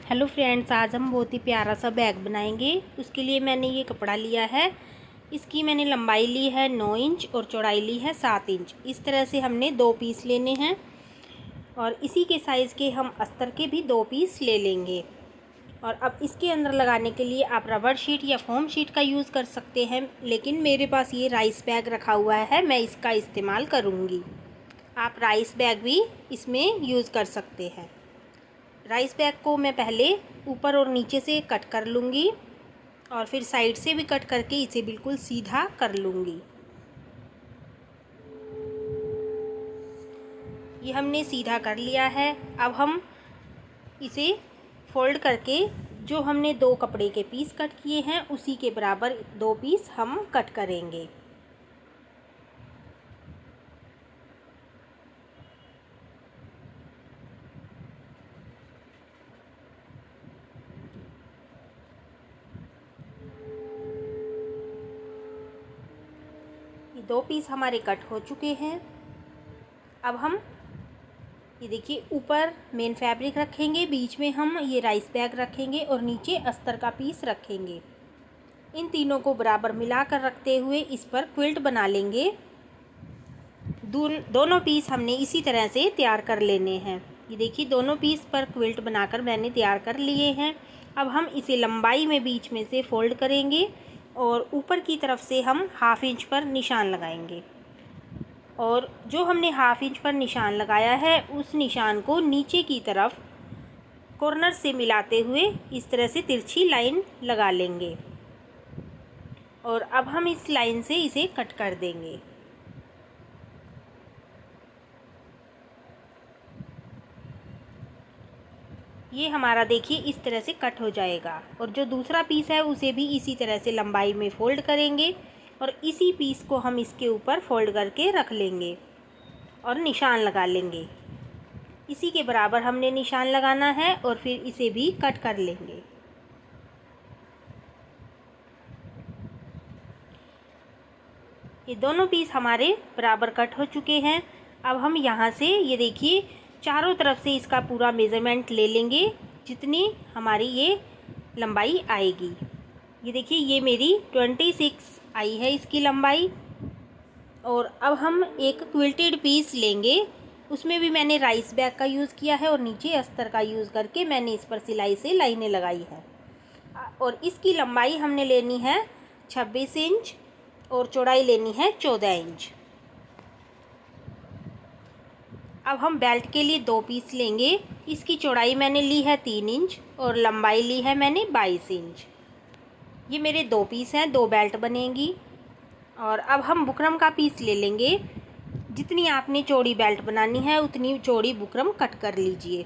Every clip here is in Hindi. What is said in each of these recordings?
हेलो फ्रेंड्स, आज हम बहुत ही प्यारा सा बैग बनाएंगे। उसके लिए मैंने ये कपड़ा लिया है। इसकी मैंने लंबाई ली है 9 इंच और चौड़ाई ली है 7 इंच। इस तरह से हमने 2 पीस लेने हैं और इसी के साइज़ के हम अस्तर के भी 2 पीस ले लेंगे। और अब इसके अंदर लगाने के लिए आप रबर शीट या फोम शीट का यूज़ कर सकते हैं, लेकिन मेरे पास ये राइस बैग रखा हुआ है, मैं इसका इस्तेमाल करूँगी। आप राइस बैग भी इसमें यूज़ कर सकते हैं। राइस बैग को मैं पहले ऊपर और नीचे से कट कर लूँगी और फिर साइड से भी कट करके इसे बिल्कुल सीधा कर लूँगी। ये हमने सीधा कर लिया है। अब हम इसे फोल्ड करके जो हमने 2 कपड़े के पीस कट किए हैं उसी के बराबर 2 पीस हम कट करेंगे। ये 2 पीस हमारे कट हो चुके हैं। अब हम ये देखिए ऊपर मेन फैब्रिक रखेंगे, बीच में हम ये राइस बैग रखेंगे और नीचे अस्तर का पीस रखेंगे। इन तीनों को बराबर मिलाकर रखते हुए इस पर क्विल्ट बना लेंगे। दोनों पीस हमने इसी तरह से तैयार कर लेने हैं। ये देखिए दोनों पीस पर क्विल्ट बनाकर मैंने तैयार कर लिए हैं। अब हम इसे लंबाई में बीच में से फोल्ड करेंगे और ऊपर की तरफ से हम 1/2 इंच पर निशान लगाएंगे। और जो हमने 1/2 इंच पर निशान लगाया है उस निशान को नीचे की तरफ कॉर्नर से मिलाते हुए इस तरह से तिरछी लाइन लगा लेंगे और अब हम इस लाइन से इसे कट कर देंगे। ये हमारा देखिए इस तरह से कट हो जाएगा और जो दूसरा पीस है उसे भी इसी तरह से लंबाई में फोल्ड करेंगे और इसी पीस को हम इसके ऊपर फोल्ड करके रख लेंगे और निशान लगा लेंगे। इसी के बराबर हमने निशान लगाना है और फिर इसे भी कट कर लेंगे। ये दोनों पीस हमारे बराबर कट हो चुके हैं। अब हम यहाँ से ये देखिए चारों तरफ से इसका पूरा मेज़रमेंट ले लेंगे जितनी हमारी ये लंबाई आएगी। ये देखिए ये मेरी 26 आई है इसकी लंबाई। और अब हम एक क्विल्टेड पीस लेंगे, उसमें भी मैंने राइस बैग का यूज़ किया है और नीचे अस्तर का यूज़ करके मैंने इस पर सिलाई से लाइनें लगाई है। और इसकी लंबाई हमने लेनी है 26 इंच और चौड़ाई लेनी है 14 इंच। अब हम बेल्ट के लिए 2 पीस लेंगे। इसकी चौड़ाई मैंने ली है 3 इंच और लंबाई ली है मैंने 22 इंच। ये मेरे 2 पीस हैं, 2 बेल्ट बनेंगी। और अब हम बुकरम का पीस ले लेंगे। जितनी आपने चौड़ी बेल्ट बनानी है उतनी चौड़ी बुकरम कट कर लीजिए।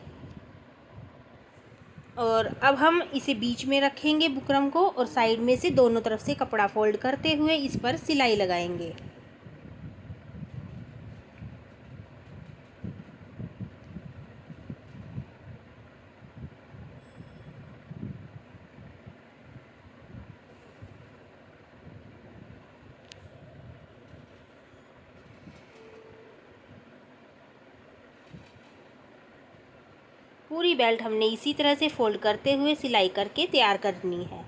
और अब हम इसे बीच में रखेंगे बुकरम को और साइड में से दोनों तरफ से कपड़ा फोल्ड करते हुए इस पर सिलाई लगाएंगे। पूरी बेल्ट हमने इसी तरह से फोल्ड करते हुए सिलाई करके तैयार करनी है।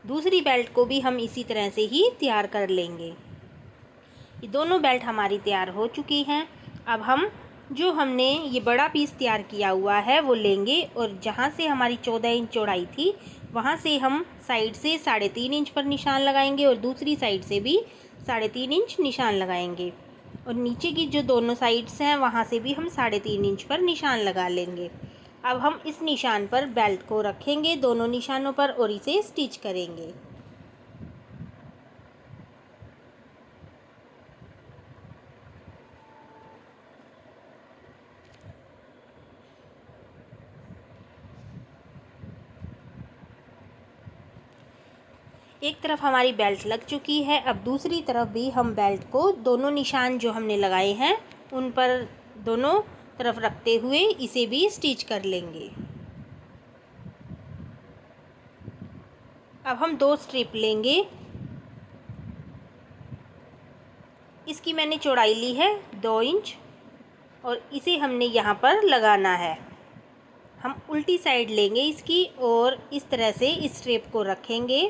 दूसरी बेल्ट को भी हम इसी तरह से ही तैयार कर लेंगे। ये दोनों बेल्ट हमारी तैयार हो चुकी हैं। अब हम जो हमने ये बड़ा पीस तैयार किया हुआ है वो लेंगे और जहाँ से हमारी 14 इंच चौड़ाई थी वहाँ से हम साइड से 3.5 इंच पर निशान लगाएंगे और दूसरी साइड से भी 3.5 इंच निशान लगाएंगे और नीचे की जो दोनों साइड्स हैं वहाँ से भी हम 3.5 इंच पर निशान लगा लेंगे। अब हम इस निशान पर बेल्ट को रखेंगे दोनों निशानों पर और इसे स्टिच करेंगे। एक तरफ हमारी बेल्ट लग चुकी है। अब दूसरी तरफ भी हम बेल्ट को दोनों निशान जो हमने लगाए हैं उन पर दोनों तरफ रखते हुए इसे भी स्टिच कर लेंगे। अब हम 2 स्ट्रिप लेंगे। इसकी मैंने चौड़ाई ली है 2 इंच और इसे हमने यहाँ पर लगाना है। हम उल्टी साइड लेंगे इसकी और इस तरह से इस स्ट्रिप को रखेंगे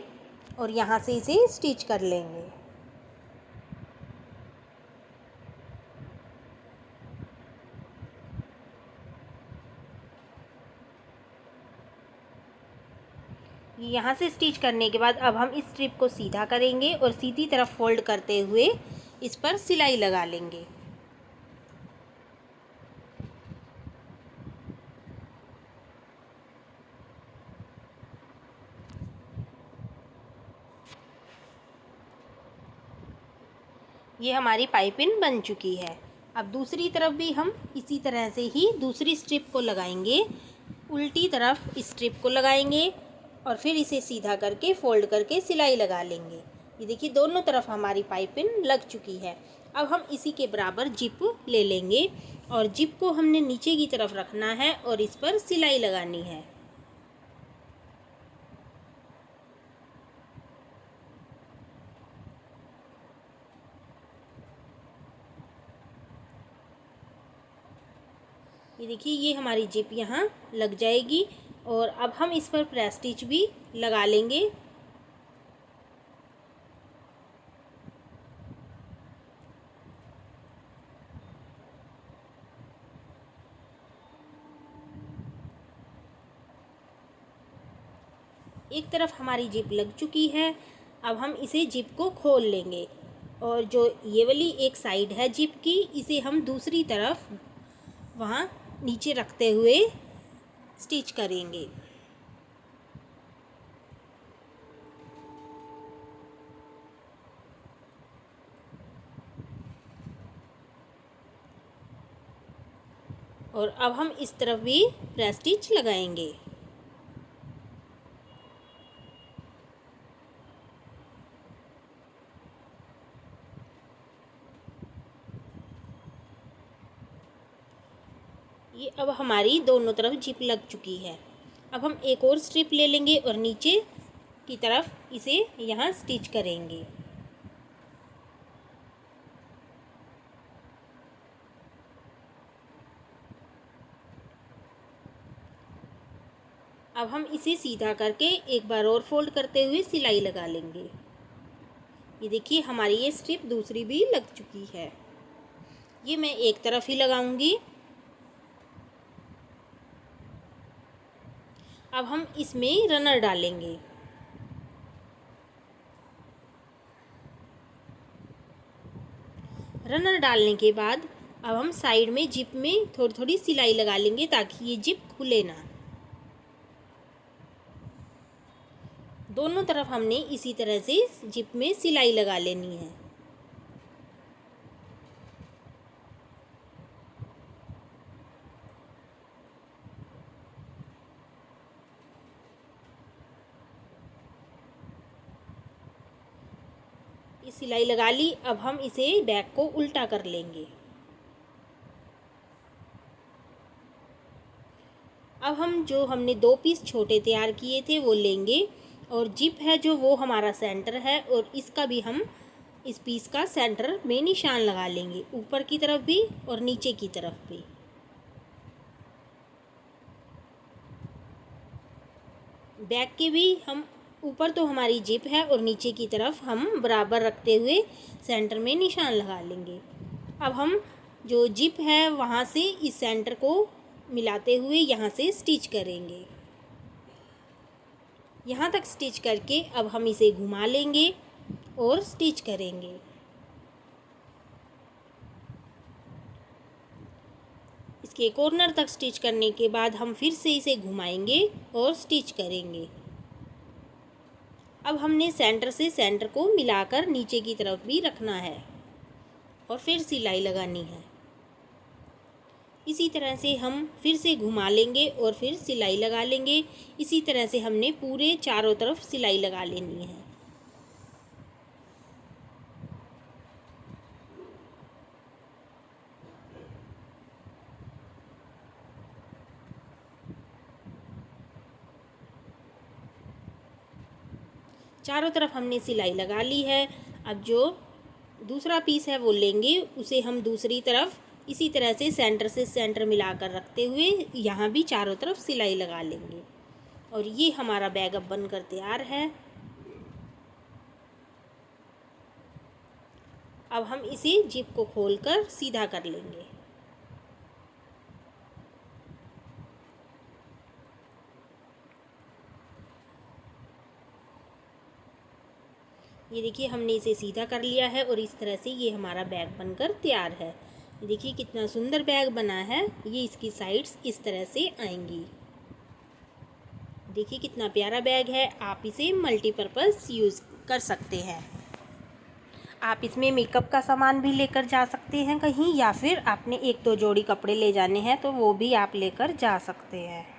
और यहाँ से इसे स्टिच कर लेंगे। यहाँ से स्टिच करने के बाद अब हम इस स्ट्रिप को सीधा करेंगे और सीधी तरफ फोल्ड करते हुए इस पर सिलाई लगा लेंगे। ये हमारी पाइपिंग बन चुकी है। अब दूसरी तरफ भी हम इसी तरह से ही दूसरी स्ट्रिप को लगाएंगे। उल्टी तरफ इस स्ट्रिप को लगाएंगे और फिर इसे सीधा करके फोल्ड करके सिलाई लगा लेंगे। ये देखिए दोनों तरफ हमारी पाइपिंग लग चुकी है। अब हम इसी के बराबर जिप ले लेंगे और जिप को हमने नीचे की तरफ रखना है और इस पर सिलाई लगानी है। ये देखिए ये हमारी जिप यहाँ लग जाएगी और अब हम इस पर प्रेस स्टिच भी लगा लेंगे। एक तरफ हमारी जिप लग चुकी है। अब हम इसे जिप को खोल लेंगे और जो ये वाली एक साइड है जिप की, इसे हम दूसरी तरफ वहाँ नीचे रखते हुए स्टिच करेंगे। और अब हम इस तरफ भी प्रेस स्टिच लगाएंगे। ये अब हमारी दोनों तरफ जिप लग चुकी है। अब हम एक और स्ट्रिप ले लेंगे और नीचे की तरफ इसे यहाँ स्टिच करेंगे। अब हम इसे सीधा करके एक बार और फोल्ड करते हुए सिलाई लगा लेंगे। ये देखिए हमारी ये स्ट्रिप दूसरी भी लग चुकी है। ये मैं एक तरफ ही लगाऊंगी। अब हम इसमें रनर डालेंगे। रनर डालने के बाद अब हम साइड में जिप में थोड़ी थोड़ी सिलाई लगा लेंगे ताकि ये जिप खुले ना। दोनों तरफ हमने इसी तरह से जिप में सिलाई लगा लेनी है। ये सिलाई लगा ली। अब हम इसे बैक को उल्टा कर लेंगे। अब हम जो हमने 2 पीस छोटे तैयार किए थे वो लेंगे और जिप है जो वो हमारा सेंटर है और इसका भी हम इस पीस का सेंटर में निशान लगा लेंगे, ऊपर की तरफ भी और नीचे की तरफ भी। बैक के भी हम ऊपर तो हमारी जिप है और नीचे की तरफ हम बराबर रखते हुए सेंटर में निशान लगा लेंगे। अब हम जो जिप है वहाँ से इस सेंटर को मिलाते हुए यहाँ से स्टिच करेंगे। यहाँ तक स्टिच करके अब हम इसे घुमा लेंगे और स्टिच करेंगे। इसके कॉर्नर तक स्टिच करने के बाद हम फिर से इसे घुमाएंगे और स्टिच करेंगे। अब हमने सेंटर से सेंटर को मिलाकर नीचे की तरफ भी रखना है और फिर सिलाई लगानी है। इसी तरह से हम फिर से घुमा लेंगे और फिर सिलाई लगा लेंगे। इसी तरह से हमने पूरे चारों तरफ सिलाई लगा लेनी है। चारों तरफ हमने सिलाई लगा ली है। अब जो दूसरा पीस है वो लेंगे, उसे हम दूसरी तरफ इसी तरह से सेंटर से सेंटर मिलाकर रखते हुए यहाँ भी चारों तरफ सिलाई लगा लेंगे। और ये हमारा बैग अब बनकर तैयार है। अब हम इसे जिप को खोलकर सीधा कर लेंगे। ये देखिए हमने इसे सीधा कर लिया है और इस तरह से ये हमारा बैग बनकर तैयार है। देखिए कितना सुंदर बैग बना है। ये इसकी साइड्स इस तरह से आएंगी। देखिए कितना प्यारा बैग है। आप इसे मल्टीपर्पज़ यूज़ कर सकते हैं। आप इसमें मेकअप का सामान भी लेकर जा सकते हैं कहीं, या फिर आपने 1-2 जोड़ी कपड़े ले जाने हैं तो वो भी आप लेकर जा सकते हैं।